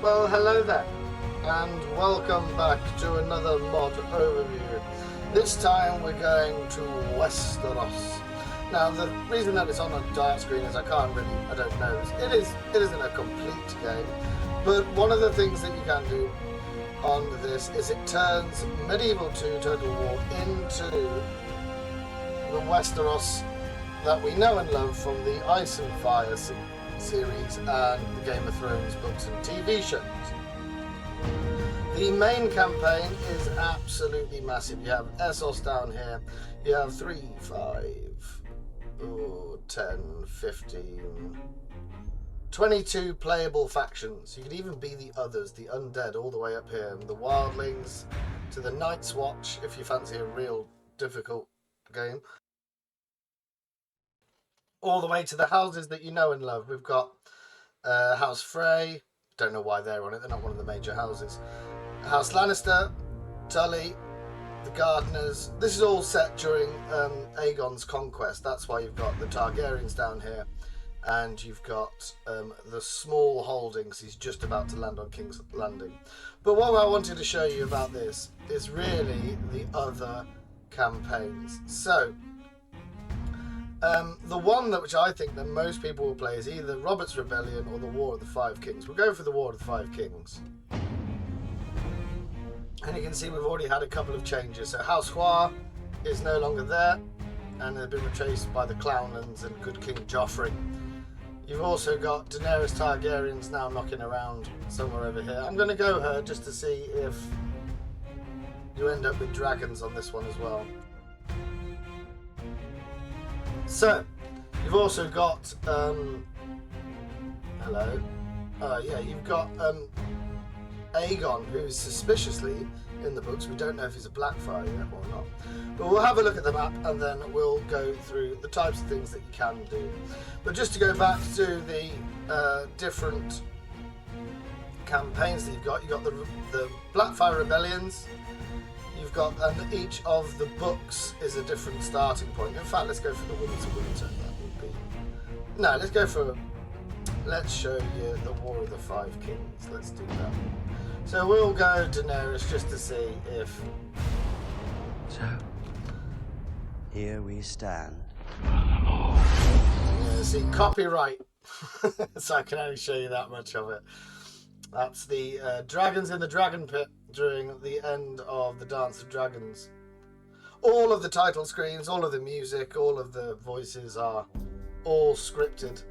Well, hello there, and welcome back to another mod overview. This time we're going to Westeros. Now, the reason that it's on a dark screen is I don't know this. It isn't a complete game, but one of the things that you can do on this is it turns Medieval 2 Total War into the Westeros that we know and love from the Ice and Fire series and the Game of Thrones books and TV shows. The main campaign is absolutely massive. You have Essos down here. You have 3, 5, 10, 15, 22 playable factions. You could even be the others, the undead, all the way up here. The wildlings to the Night's Watch, if you fancy a real difficult game. All the way to the houses that you know and love. We've got House Frey. Don't know why they're on it. They're not one of the major houses. House Lannister, Tully, the Gardeners. This is all set during Aegon's conquest. That's why you've got the Targaryens down here. And you've got the small holdings. He's just about to land on King's Landing. But what I wanted to show you about this is really the other campaigns. So, the one which I think that most people will play is either Robert's Rebellion or the War of the Five Kings. We'll go for the War of the Five Kings. And you can see we've already had a couple of changes. So House Hua is no longer there, and they've been replaced by the Clownlands and Good King Joffrey. You've also got Daenerys Targaryens now knocking around somewhere over here. I'm going to go her just to see if you end up with dragons on this one as well. So, you've also got, you've got Aegon, who's suspiciously in the books. We don't know if he's a Blackfire yet or not. But we'll have a look at the map and then we'll go through the types of things that you can do. But just to go back to the different campaigns that you've got the Blackfire Rebellions. You've got, and each of the books is a different starting point. In fact, let's go for the Winter. That would be... No, let's show you the War of the Five Kings. Let's do that. So we'll go Daenerys just to see if... So, here we stand. Yeah, see, copyright. So I can only show you that much of it. That's the dragons in the dragon pit during the end of the Dance of Dragons. All of the title screens, all of the music, all of the voices are all scripted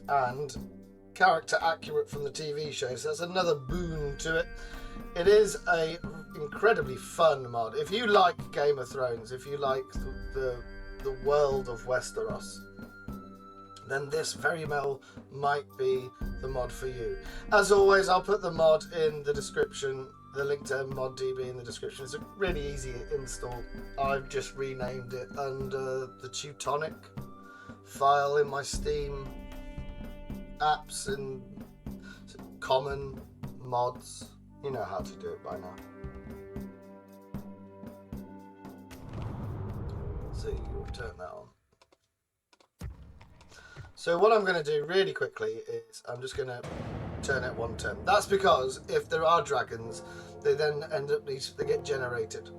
and character accurate from the TV show, so that's another boon to it. It is a incredibly fun mod. If you like Game of Thrones, if you like the world of Westeros, then this very well might be the mod for you. As always, I'll put the mod in the description, the link to ModDB in the description. It's a really easy install. I've just renamed it under the Teutonic file in my Steam apps and common mods. You know how to do it by now. So you'll turn that on. So what I'm going to do really quickly is I'm just going to turn it 1 turn. That's because if there are dragons, they then they get generated.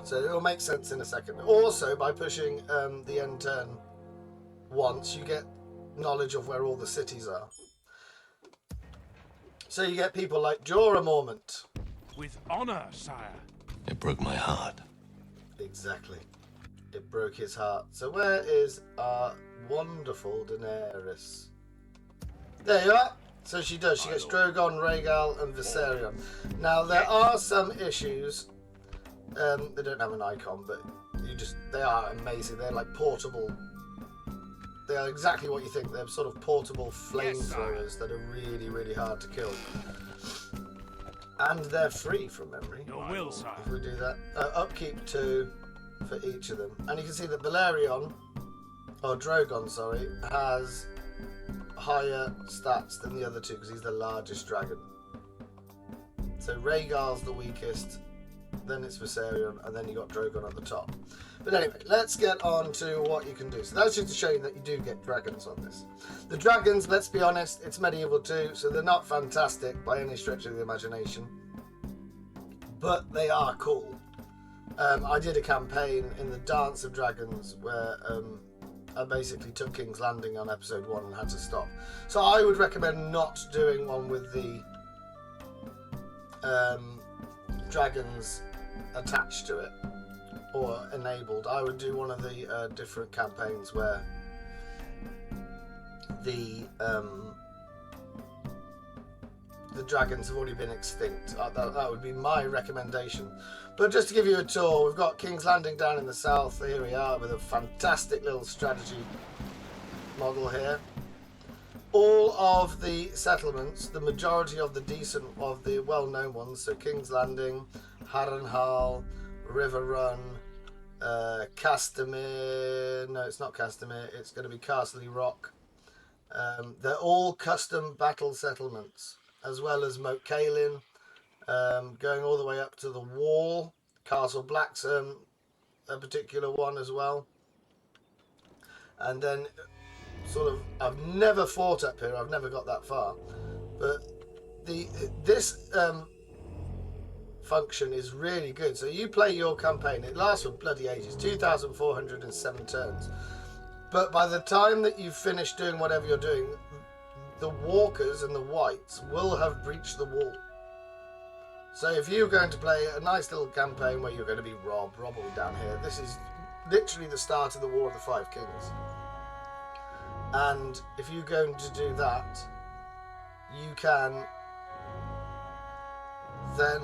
So it'll make sense in a second. Also, by pushing the end turn once, you get knowledge of where all the cities are. So you get people like Jorah Mormont. With honor, sire. It broke my heart. Exactly. It broke his heart. So where is our wonderful Daenerys? There you are. So she does. She gets Drogon, Rhaegal, and Viserion. Now there are some issues. They don't have an icon, but they are amazing. They're like portable. They are exactly what you think. They're sort of portable flamethrowers that are really, really hard to kill. And they're free from memory. Your will, sire. If we do that. Upkeep 2 for each of them. And you can see that Drogon, has higher stats than the other two because he's the largest dragon. So Rhaegal's the weakest, then it's Viserion, and then you got Drogon at the top. But anyway, let's get on to what you can do. So that's just to show you that you do get dragons on this. The dragons, let's be honest, it's medieval too, so they're not fantastic by any stretch of the imagination, but they are cool. I did a campaign in the Dance of Dragons where I basically took King's Landing on episode 1 and had to stop. So I would recommend not doing one with the dragons attached to it or enabled. I would do one of the different campaigns where the dragons have already been extinct. That would be my recommendation. But just to give you a tour, we've got King's Landing down in the south. Here we are with a fantastic little strategy model here. All of the settlements, the majority of the well-known ones, so King's Landing, Harrenhal, River Run, Castamere, no it's not Castamere, it's going to be Castle Rock. They're all custom battle settlements, as well as Moat Cailin, going all the way up to the Wall. Castle Black's a particular one as well. And then sort of, I've never fought up here, I've never got that far, but this function is really good. So you play your campaign, it lasts for bloody ages, 2,407 turns, but by the time that you've finished doing whatever you're doing, the walkers and the whites will have breached the wall. So if you're going to play a nice little campaign where you're going to be robbed down here, this is literally the start of the War of the Five Kings. And if you're going to do that, you can then,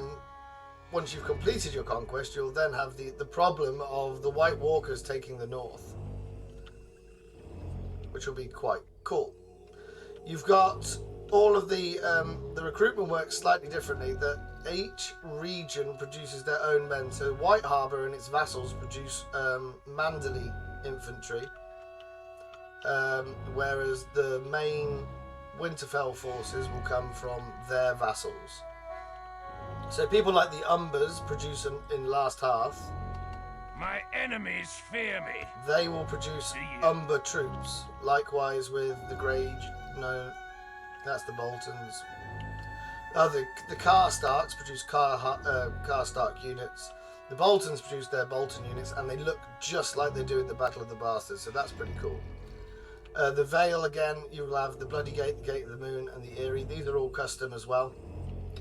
once you've completed your conquest, you'll then have the problem of the White Walkers taking the north, which will be quite cool. You've got all of the recruitment works slightly differently, that each region produces their own men. So White Harbour and its vassals produce Manderley infantry, whereas the main Winterfell forces will come from their vassals. So people like the Umbers produce in Last Hearth. My enemies fear me. They will produce Umber troops. Likewise with the Grey, no, that's the Boltons. The Karstarks produce Karstark units. The Boltons produce their Bolton units, and they look just like they do in the Battle of the Bastards, so that's pretty cool. The Vale, again, you will have the Bloody Gate, the Gate of the Moon, and the Eyrie. These are all custom as well.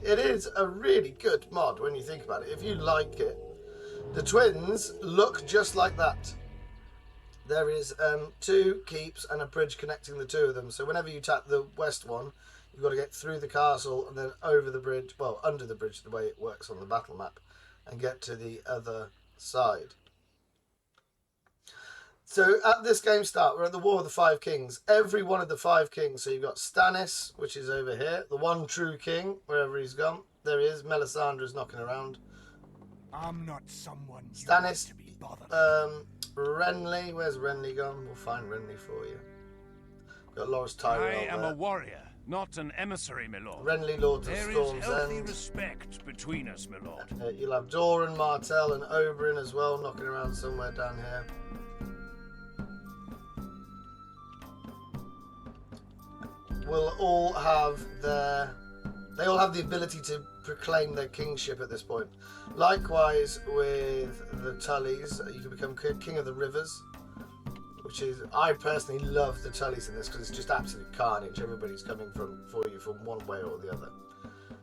It is a really good mod when you think about it, if you like it. The twins look just like that. There is 2 keeps and a bridge connecting the 2 of them, so whenever you tap the west one, you've got to get through the castle and then over the bridge, well, under the bridge, the way it works on the battle map, and get to the other side. So at this game start, we're at the War of the Five Kings. Every one of the 5 kings, so you've got Stannis, which is over here, the one true king, wherever he's gone. There he is, Melisandre's knocking around. I'm not someone Stannis, to be bothered. Renly, where's Renly gone? We'll find Renly for you. Got Loras Tyrell I am there. a warrior, not an emissary, my lord. Renly, Lord of There is Storm's healthy End. respect between us, my lord. You'll have Doran, Martell and Oberyn as well, knocking around somewhere down here. Will all have they all have the ability to proclaim their kingship at this point. Likewise with the Tullys, you can become king of the rivers, which is, I personally love the Tullys in this because it's just absolute carnage. Everybody's coming for you from one way or the other.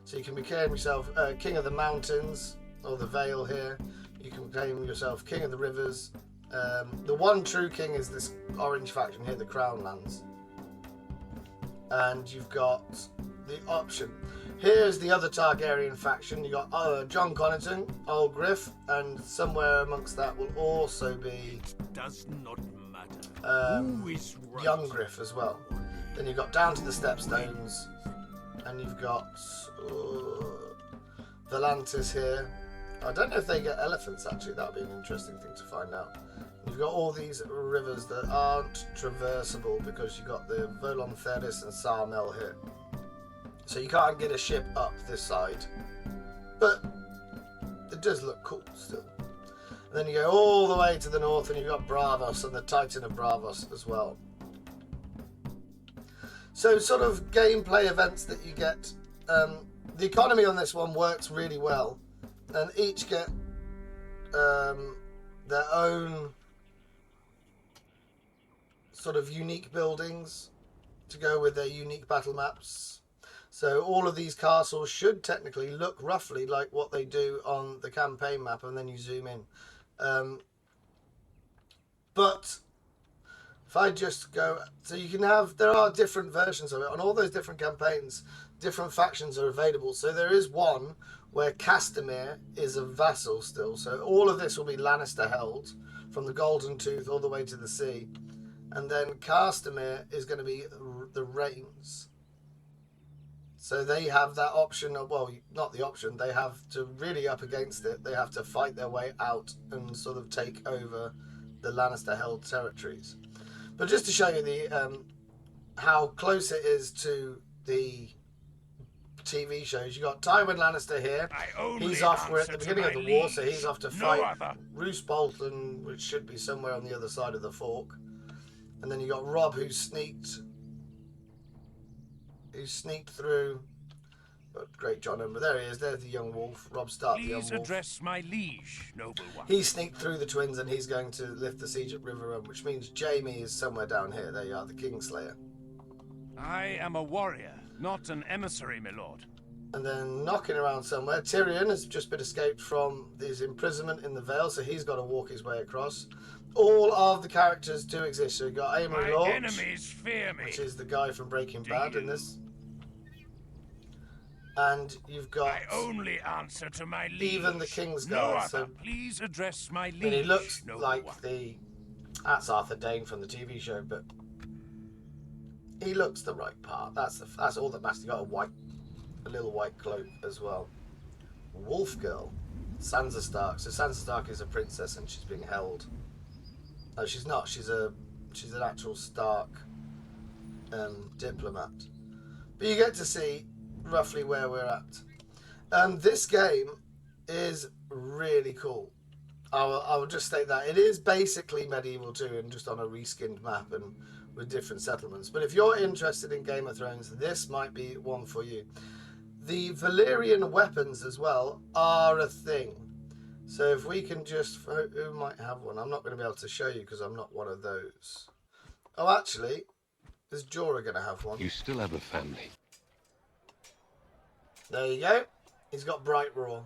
So you can become yourself king of the mountains, or the Vale here. You can proclaim yourself king of the rivers. The one true king is this orange faction here, the Crown Lands. And you've got the option. Here's the other Targaryen faction. You got John Connaughton, Old Griff, and somewhere amongst that will also be Does not matter. Who is right? Young Griff as well. Then you've got Down to the Stepstones, and you've got Volantis here. I don't know if they get elephants actually. That would be an interesting thing to find out. You've got all these rivers that aren't traversable because you've got the Volon Theris and Sarmel here. So you can't get a ship up this side. But it does look cool still. And then you go all the way to the north and you've got Bravos and the Titan of Bravos as well. So sort of gameplay events that you get. The economy on this one works really well, and each get their own sort of unique buildings to go with their unique battle maps. So all of these castles should technically look roughly like what they do on the campaign map, and then you zoom in. But if I just go, so you can have, there are different versions of it. On all those different campaigns, different factions are available. So there is one where Castamere is a vassal still. So all of this will be Lannister held from the Golden Tooth all the way to the sea. And then Castamere is going to be the Reigns. So they have that option of, well, not the option, they have to really up against it. They have to fight their way out and sort of take over the Lannister held territories. But just to show you the how close it is to the TV shows, you got Tywin Lannister here. He's off. We're at the beginning of the war, so he's off to fight Roose Bolton, which should be somewhere on the other side of the fork. And then you got Robb, who sneaked through. But great John Umber, there he is. There's the young wolf. Robb Stark, the young wolf. Please address my liege, noble one. He sneaked through the twins, and he's going to lift the siege at River Run, which means Jaime is somewhere down here. There you are, the Kingslayer. I am a warrior, not an emissary, my lord. And then knocking around somewhere, Tyrion has just been escaped from his imprisonment in the Vale, so he's got to walk his way across. All of the characters do exist. So you've got Aemon Lorch, enemies fear me. which is the guy from Breaking Bad in this. And you've got I only answer to my liege. even the King's No Guard. other. So Please address my liege. and he looks noble like one. that's Arthur Dane from the TV show, but he looks the right part. That's all that matters. He got a little white cloak as well. Wolf Girl, Sansa Stark. So Sansa Stark is a princess and she's being held. No, she's not. She's an actual Stark diplomat. But you get to see roughly where we're at. This game is really cool. I will just state that it is basically Medieval 2 and just on a reskinned map and with different settlements. But if you're interested in Game of Thrones, this might be one for you. The Valyrian weapons as well are a thing. So if we can just, who might have one? I'm not going to be able to show you because I'm not one of those. Oh, actually, is Jorah going to have one? You still have a family. There you go. He's got Bright Roar.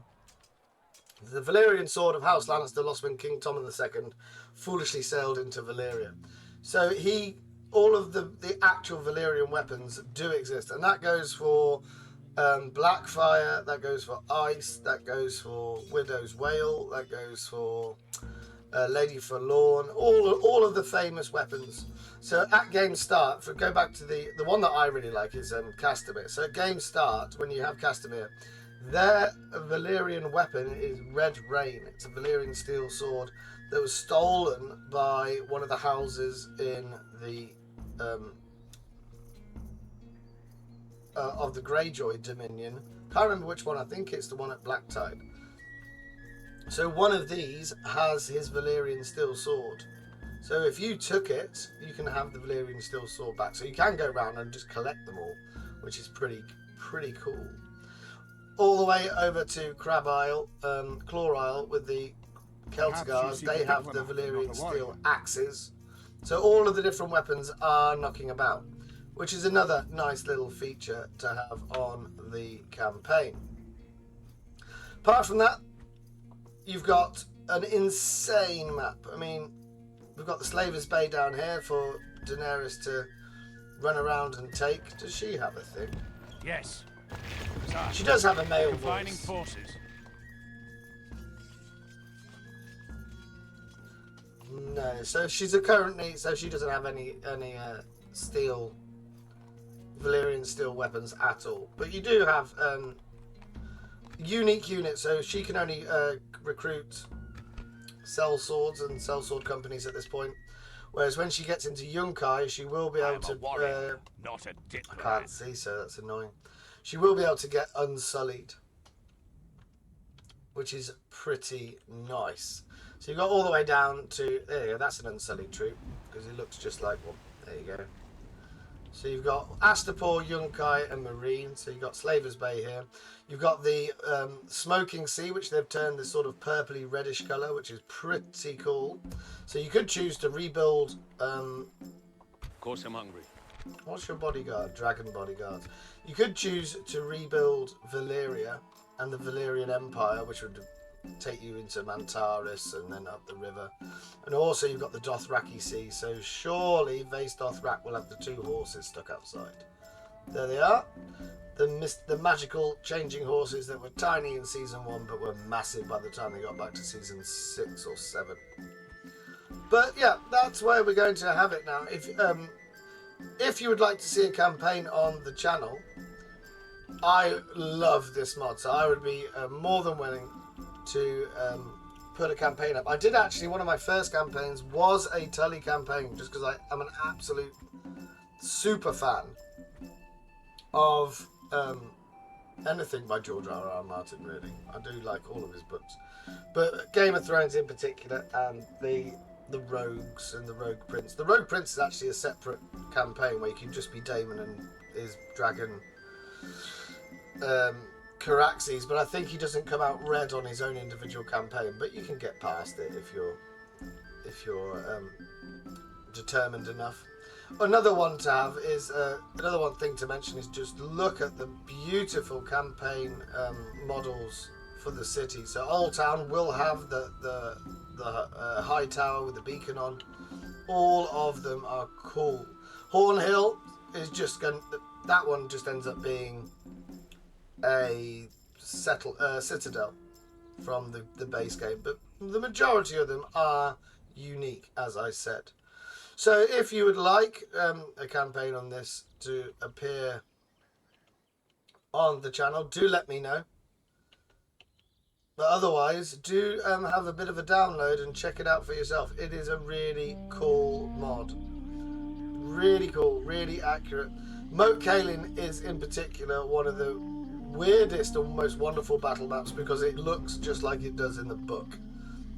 The Valyrian sword of House Lannister lost when King Tommen II foolishly sailed into Valyria. So all of the actual Valyrian weapons do exist, and that goes for Blackfire, that goes for Ice, that goes for Widow's Wail, that goes for Lady Forlorn, all of the famous weapons. So at game start, go back to the one that I really like is Castamere. So at game start, when you have Castamere, their Valyrian weapon is Red Rain. It's a Valyrian steel sword that was stolen by one of the houses in the of the Greyjoy Dominion. Can't remember which one. I think it's the one at Blacktide. So one of these has his Valyrian steel sword. So if you took it, you can have the Valyrian steel sword back. So you can go around and just collect them all, which is pretty cool. All the way over to Crab Isle, Claw Isle with the Celtigars. They have the Valyrian steel axes. So all of the different weapons are knocking about, which is another nice little feature to have on the campaign. Apart from that, you've got an insane map. I mean, we've got the Slaver's Bay down here for Daenerys to run around and take. Does she have a thing? Yes. She does have a male Combining voice. forces. No, so she doesn't have any steel, Valyrian steel weapons at all. But you do have unique units, so she can only recruit sell swords and sell sword companies at this point. Whereas when she gets into Yunkai, she will be able to. Warrior, not a I diplomat. can't see, so that's annoying. She will be able to get unsullied. which is pretty nice. So you've got all the way down to, there you go, that's an unsullied troop, because it looks just like one. There you go. So you've got Astapor, Yunkai and Marine. So you've got Slaver's Bay here. You've got the Smoking Sea, which they've turned this sort of purpley reddish colour, which is pretty cool. So you could choose to rebuild... Of course I'm hungry. what's your bodyguard? Dragon bodyguards. You could choose to rebuild Valyria and the Valyrian Empire, which would take you into Mantaris and then up the river. And also you've got the Dothraki Sea, so surely Vaes Dothrak will have the 2 horses stuck outside. There they are. The magical changing horses that were tiny in season 1 but were massive by the time they got back to season 6 or 7. But yeah, that's where we're going to have it now. If you would like to see a campaign on the channel, I love this mod, so I would be more than willing to put a campaign up. I did actually, one of my first campaigns was a Tully campaign, just because I'm an absolute super fan of anything by George R.R. Martin, really. I do like all of his books. But Game of Thrones in particular, and the rogues and the rogue prince. The rogue prince is actually a separate campaign where you can just be Daemon and his dragon Caraxes, but I think he doesn't come out red on his own individual campaign, but you can get past it if you're determined enough. Another one to have is another one thing to mention is just look at the beautiful campaign models for the city. So Old Town will have the high tower with the beacon on. All of them are cool. Hornhill is just that one just ends up being a citadel from the base game, but the majority of them are unique, as I said. So if you would like a campaign on this to appear on the channel, do let me know. But otherwise, do have a bit of a download and check it out for yourself. It is a really cool mod. Really cool, really accurate. Moat Cailin is in particular one of the weirdest and most wonderful battle maps because it looks just like it does in the book.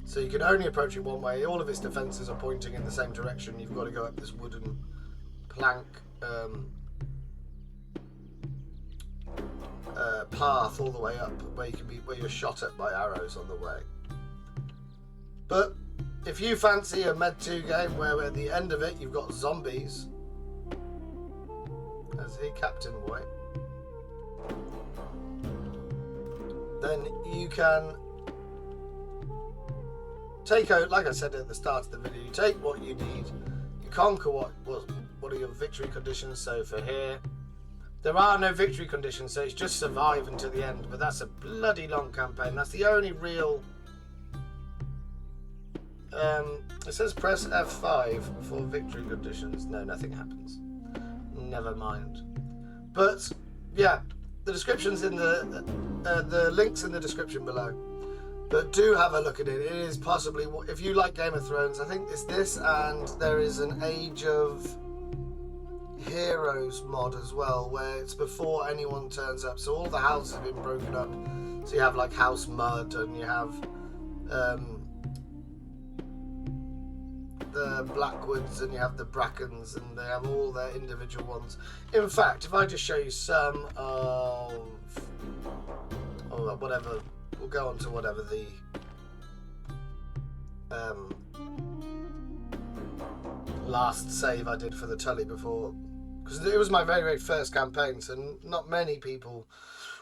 So you can only approach it one way. All of its defences are pointing in the same direction. You've got to go up this wooden plank path all the way up where you're shot at by arrows on the way. But if you fancy a Med 2 game where at the end of it you've got zombies, as a Captain White, then you can take out, like I said at the start of the video, you take what you need, you conquer what are your victory conditions. So for here, there are no victory conditions, so it's just survive until the end, but that's a bloody long campaign. That's the only real... it says press F5 for victory conditions. No, nothing happens. Never mind. But, yeah, the description's in the link's in the description below. But do have a look at it. It is possibly, if you like Game of Thrones, I think it's this, and there is an Age of Heroes mod as well, where it's before anyone turns up. So all the houses have been broken up. So you have like House Mud, and you have the Blackwoods, and you have the Brackens, and they have all their individual ones. In fact, if I just show you some of whatever, we'll go on to whatever the last save I did for the Tully before, because it was my very, very first campaign, so not many people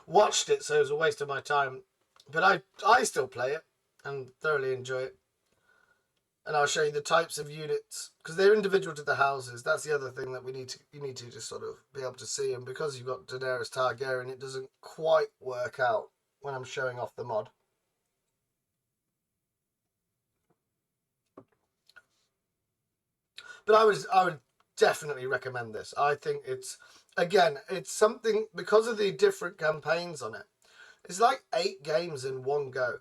watched it, so it was a waste of my time. But I still play it and thoroughly enjoy it. And I'll show you the types of units, because they're individual to the houses. That's the other thing that you need to just sort of be able to see. And because you've got Daenerys Targaryen, it doesn't quite work out when I'm showing off the mod. But I would definitely recommend this. I think it's something, because of the different campaigns on it. It's like 8 games in one go.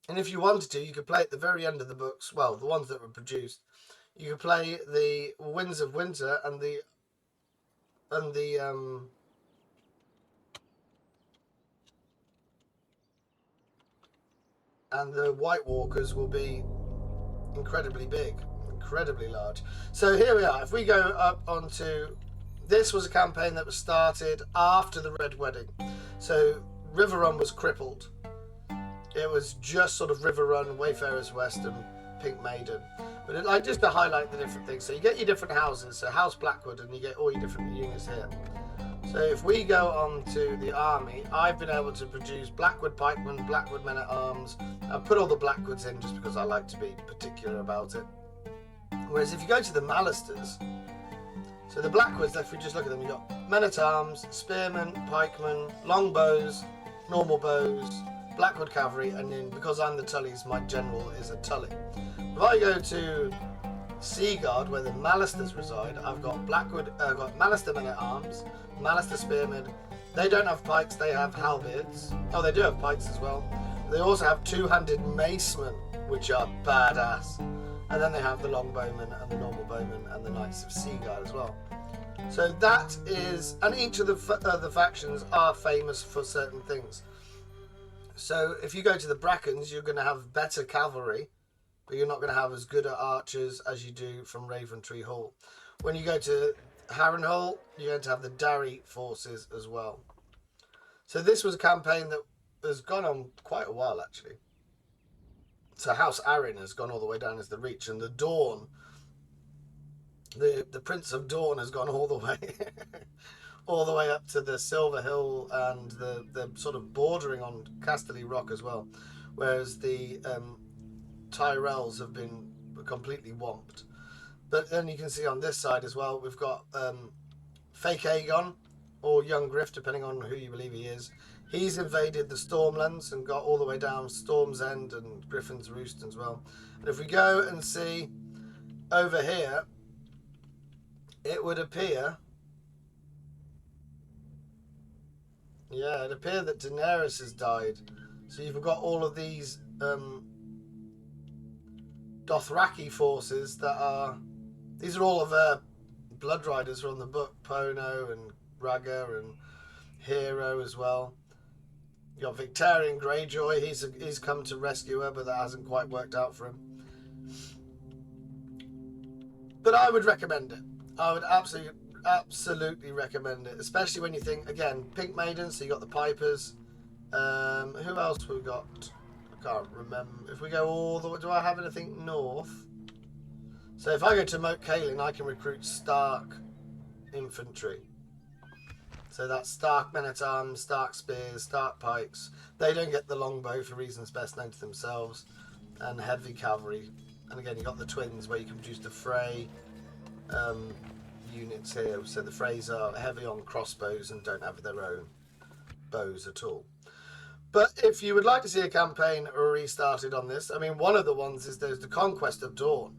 And if you wanted to, you could play at the very end of the books, well, the ones that were produced. You could play the Winds of Winter and the and the White Walkers will be incredibly big, incredibly large. So here we are. If we go up onto, this was a campaign that was started after the Red Wedding. So River Run was crippled. It was just sort of River Run, Wayfarer's West, and Pink Maiden. But like just to highlight the different things. So you get your different houses. So House Blackwood, and you get all your different units here. So if we go on to the army, I've been able to produce Blackwood Pikemen, Blackwood Men-at-Arms. I've put all the Blackwoods in just because I like to be particular about it. Whereas if you go to the Mallisters, so the Blackwoods, if we just look at them, you've got Men-at-Arms, Spearmen, Pikemen, Longbows, Normal Bows, Blackwood Cavalry, and then because I'm the Tullys, my general is a Tully. If I go to Seaguard, where the Mallisters reside, I've got Mallister Men-at-Arms, Mallister Spearmen. They don't have pikes, they have halberds. Oh, they do have pikes as well. They also have two-handed macemen, which are badass. And then they have the Longbowmen and the Normal Bowmen and the Knights of Seaguard as well. So that is, and each of the factions are famous for certain things. So if you go to the Brackens, you're going to have better cavalry, but you're not going to have as good at archers as you do from Raventree Hall. When you go to Harrenhal, you're going to have the Darry forces as well. So this was a campaign that has gone on quite a while, actually. So House Arryn has gone all the way down as the Reach, and the Dawn, the Prince of Dawn has gone all the way all the way up to the Silver Hill and the sort of bordering on Casterly Rock as well, whereas the Tyrells have been completely whomped. But then you can see on this side as well, we've got Fake Aegon, or Young Griff, depending on who you believe he is. He's invaded the Stormlands and got all the way down Storm's End and Griffin's Roost as well. And if we go and see over here, it would appear, yeah, it appeared that Daenerys has died. So you've got all of these Dothraki forces that are, these are all of her Blood Riders from the book, Pono and Rhaegar and Hero as well. You got Victarion Greyjoy, he's come to rescue her, but that hasn't quite worked out for him. But I would recommend it. I would absolutely recommend it, especially when you think, again, Pink Maiden, so you got the Pipers. Who else we got? I can't remember. If we go all the way, do I have anything north? So if I go to Moat Cailin, I can recruit Stark infantry. So that's Stark Men-at-Arms, Stark Spears, Stark Pikes. They don't get the longbow for reasons best known to themselves. And heavy cavalry. And again, you got the twins where you can produce the Frey units here. So the Freys are heavy on crossbows and don't have their own bows at all. But if you would like to see a campaign restarted on this, I mean, one of the ones is there's the Conquest of Dawn.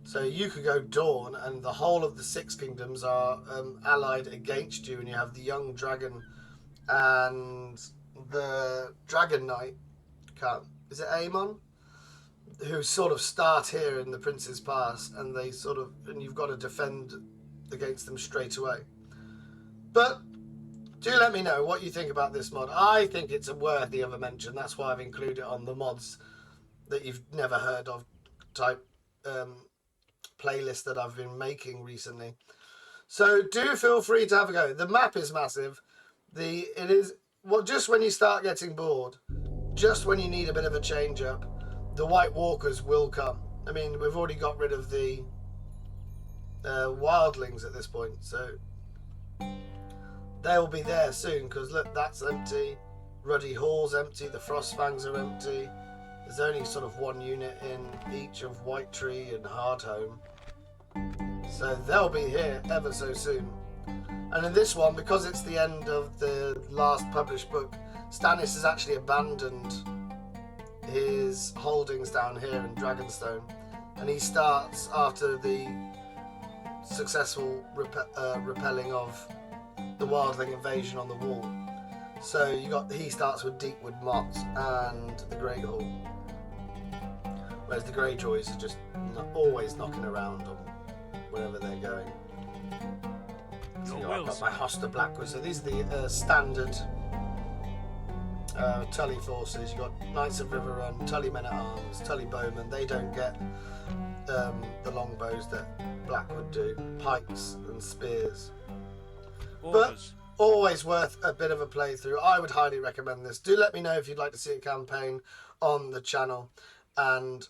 So you could go Dawn, and the whole of the Six Kingdoms are allied against you, and you have the Young Dragon and the Dragon Knight. Is it Aemon? Who sort of start here in the Prince's Pass, and they sort of, and you've got to defend against them straight away. But do let me know what you think about this mod. I think it's worthy of a mention. That's why I've included it on the mods that you've never heard of type playlist that I've been making recently. So do feel free to have a go. The map is massive. It is just when you start getting bored, just when you need a bit of a change up, the White Walkers will come. I mean, we've already got rid of the wildlings at this point, so they'll be there soon, because look, that's empty. Ruddy Hall's empty. The Frostfangs are empty. There's only sort of one unit in each of Whitetree and Hardhome. So they'll be here ever so soon. And in this one, because it's the end of the last published book, Stannis has actually abandoned his holdings down here in Dragonstone. And he starts after the successful repelling of the wildling invasion on the wall. So he starts with Deepwood Motte and the Grey Hall. Whereas the Greyjoys are just always knocking around on wherever they're going. So I've got my Hoster Blackwood. So these are the standard Tully forces. You've got Knights of Riverrun, Tully men at arms, Tully bowmen. They don't get the longbows that Black would do, pikes and spears. Orders. But always worth a bit of a playthrough. I would highly recommend this. Do let me know if you'd like to see a campaign on the channel, and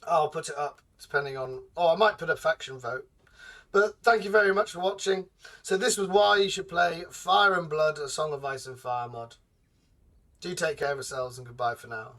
I'll put it up depending on, I might put a faction vote. But thank you very much for watching. So this was why you should play Fire and Blood, A Song of Ice and Fire mod. Do take care of yourselves, and goodbye for now.